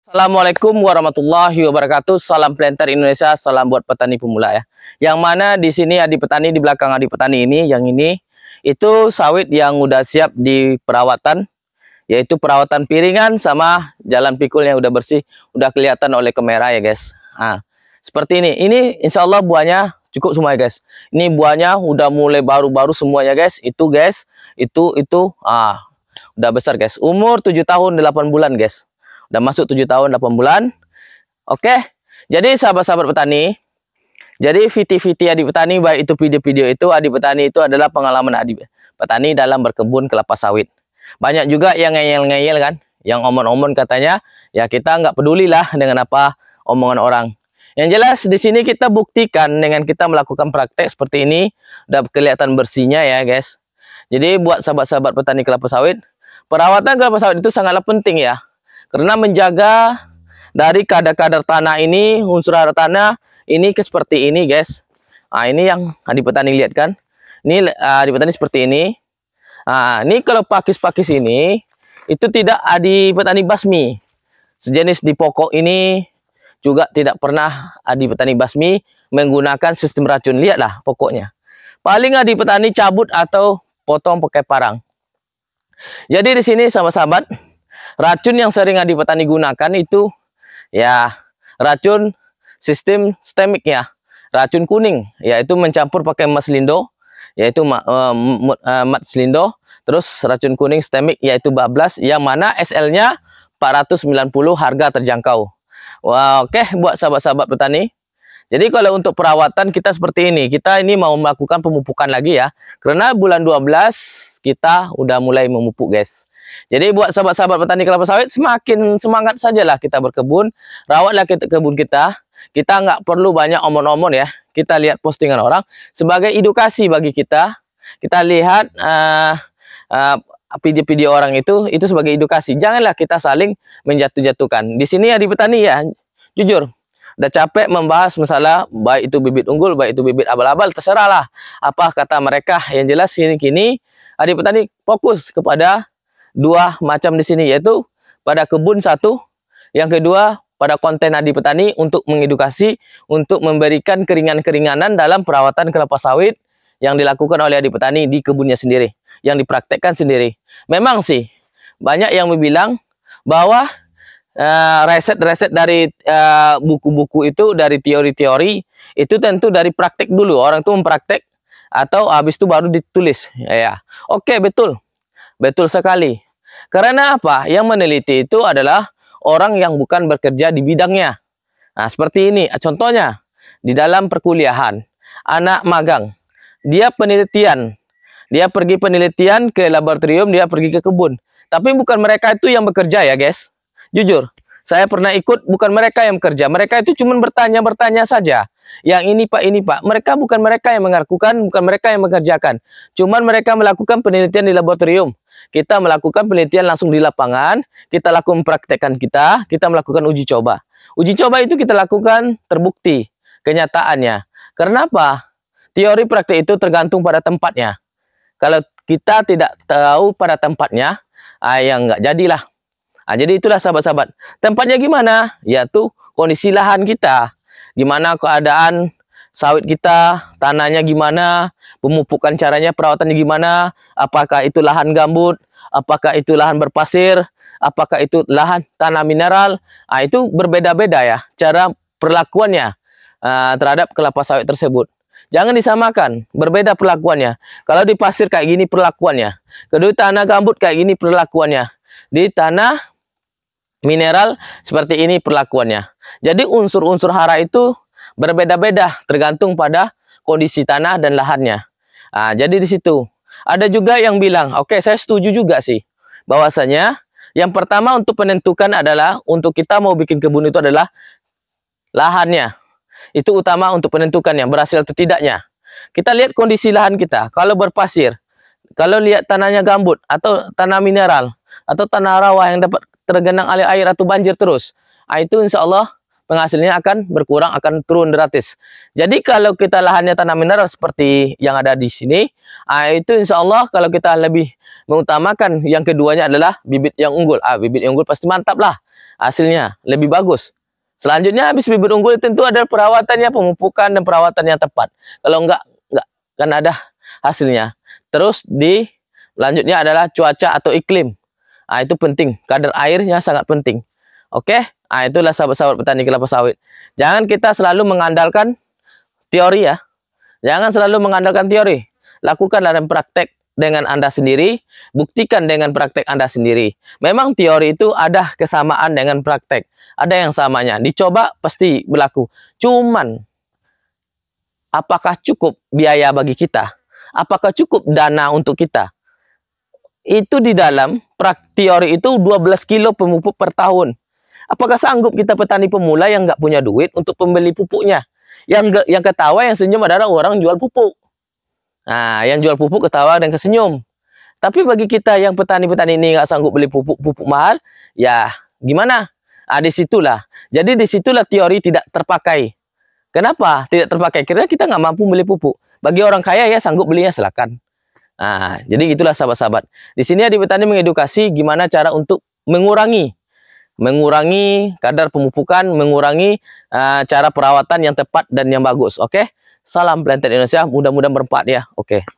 Assalamualaikum warahmatullahi wabarakatuh. Salam planter Indonesia, salam buat petani pemula ya. Yang mana di sini Adi Petani, di belakang Adi Petani ini, yang ini itu sawit yang udah siap di perawatan, yaitu perawatan piringan sama jalan pikulnya udah bersih, udah kelihatan oleh kamera ya guys. Nah, seperti ini. Ini insya Allah buahnya cukup semua ya guys. Ini buahnya udah mulai baru-baru semuanya guys. Itu guys, itu udah besar guys. Umur 7 tahun 8 bulan guys. Udah masuk 7 tahun 8 bulan. Oke. Jadi sahabat-sahabat petani, jadi VT-VT Adi Petani, baik itu video-video itu, Adi Petani itu adalah pengalaman Adi Petani dalam berkebun kelapa sawit. Banyak juga yang ngeyel-ngeyel kan, yang omon-omon katanya, ya kita nggak peduli lah dengan apa omongan orang. Yang jelas di sini kita buktikan dengan kita melakukan praktek seperti ini, udah kelihatan bersihnya ya guys. Jadi buat sahabat-sahabat petani kelapa sawit, perawatan kelapa sawit itu sangatlah penting ya. Karena menjaga dari kadar-kadar tanah ini, unsur hara tanah ini seperti ini guys. Nah ini yang Adi Petani lihat kan. Ini Adi Petani seperti ini. Nah ini kalau pakis-pakis ini, itu tidak Adi Petani basmi. Sejenis di pokok ini juga tidak pernah Adi Petani basmi menggunakan sistem racun. Lihatlah pokoknya. Paling Adi Petani cabut atau potong pakai parang. Jadi di sini sahabat-sahabat, racun yang sering Adi Petani gunakan itu ya racun sistem stemik ya, racun kuning, yaitu mencampur pakai mas lindo, yaitu mat slindo, terus racun kuning stemik yaitu bablas, yang mana SL-nya 490, harga terjangkau. Wah, oke buat sahabat-sahabat petani. Jadi kalau untuk perawatan kita seperti ini, kita ini mau melakukan pemupukan lagi ya, karena bulan 12 kita udah mulai memupuk guys. Jadi buat sahabat-sahabat petani kelapa sawit, semakin semangat sajalah kita berkebun, rawatlah kebun kita. Kita nggak perlu banyak omon-omon ya. Kita lihat postingan orang sebagai edukasi bagi kita. Kita lihat video-video orang itu sebagai edukasi. Janganlah kita saling menjatuh-jatuhkan. Di sini Adi Petani ya, jujur, udah capek membahas masalah baik itu bibit unggul, baik itu bibit abal-abal, terserahlah apa kata mereka. Yang jelas kini Adi Petani fokus kepada dua macam di sini, yaitu pada kebun satu, yang kedua pada konten Adi Petani untuk mengedukasi, untuk memberikan keringan-keringanan dalam perawatan kelapa sawit yang dilakukan oleh Adi Petani di kebunnya sendiri, yang dipraktekkan sendiri. Memang sih banyak yang bilang bahwa reset-reset dari buku-buku itu, dari teori-teori itu tentu dari praktek dulu, orang itu mempraktek atau habis itu baru ditulis ya. Oke, betul sekali. Karena apa? Yang meneliti itu adalah orang yang bukan bekerja di bidangnya. Nah, seperti ini. Contohnya, di dalam perkuliahan, anak magang, dia penelitian. Dia pergi penelitian ke laboratorium, dia pergi ke kebun. Tapi bukan mereka itu yang bekerja ya guys. Jujur, saya pernah ikut, bukan mereka yang bekerja. Mereka itu cuma bertanya-bertanya saja. Yang ini Pak. Mereka bukan mereka yang mengakukan, bukan mereka yang mengerjakan. Cuman mereka melakukan penelitian di laboratorium. Kita melakukan penelitian langsung di lapangan, kita lakukan praktekkan kita melakukan uji coba. Uji coba itu kita lakukan terbukti kenyataannya. Karena apa? Teori praktek itu tergantung pada tempatnya. Kalau kita tidak tahu pada tempatnya, yang nggak jadilah. Jadi itulah sahabat-sahabat. Tempatnya gimana? Yaitu kondisi lahan kita. Gimana keadaan sawit kita, tanahnya gimana, pemupukan caranya, perawatannya gimana, apakah itu lahan gambut, apakah itu lahan berpasir, apakah itu lahan tanah mineral. Itu berbeda-beda ya cara perlakuannya terhadap kelapa sawit tersebut. Jangan disamakan, berbeda perlakuannya. Kalau di pasir kayak gini perlakuannya, kedua tanah gambut kayak gini perlakuannya, di tanah mineral seperti ini perlakuannya. Jadi unsur-unsur hara itu berbeda-beda tergantung pada kondisi tanah dan lahannya. Jadi di situ ada juga yang bilang, oke, saya setuju juga sih, bahwasanya yang pertama untuk menentukan adalah untuk kita mau bikin kebun itu adalah lahannya. Itu utama untuk menentukannya berhasil atau tidaknya. Kita lihat kondisi lahan kita. Kalau berpasir, kalau lihat tanahnya gambut atau tanah mineral atau tanah rawa yang dapat tergenang oleh air atau banjir terus, itu insya Allah penghasilnya akan berkurang, akan turun drastis. Jadi kalau kita lahannya tanah mineral seperti yang ada di sini, itu insya Allah kalau kita lebih mengutamakan yang keduanya adalah bibit yang unggul. Bibit yang unggul pasti mantap lah. hasilnya lebih bagus. Selanjutnya habis bibit unggul tentu ada perawatannya, pemupukan dan perawatan yang tepat. Kalau enggak kan ada hasilnya. Terus lanjutnya adalah cuaca atau iklim. Nah, itu penting. Kadar airnya sangat penting. Oke? Nah, itulah sahabat-sahabat petani kelapa sawit. Jangan kita selalu mengandalkan teori ya. Jangan selalu mengandalkan teori. Lakukanlah dan praktek dengan Anda sendiri. Buktikan dengan praktek Anda sendiri. Memang teori itu ada kesamaan dengan praktek. Ada yang samanya. Dicoba pasti berlaku. Cuman, apakah cukup biaya bagi kita? Apakah cukup dana untuk kita? Itu di dalam teori itu 12 kilo pemupuk per tahun. Apakah sanggup kita petani pemula yang nggak punya duit untuk pembeli pupuknya? Yang ketawa, yang senyum adalah orang jual pupuk. Nah, yang jual pupuk ketawa dan kesenyum. Tapi bagi kita yang petani-petani ini nggak sanggup beli pupuk mahal, ya gimana? Ah, disitulah. Jadi disitulah teori tidak terpakai. Kenapa tidak terpakai? Karena kita nggak mampu beli pupuk. Bagi orang kaya ya sanggup belinya, silakan. Nah, jadi itulah sahabat-sahabat. Di sini Adi Petani mengedukasi gimana cara untuk mengurangi kadar pemupukan, mengurangi cara perawatan yang tepat dan yang bagus. Oke? Salam Planted Indonesia, mudah-mudahan bermanfaat ya. Oke.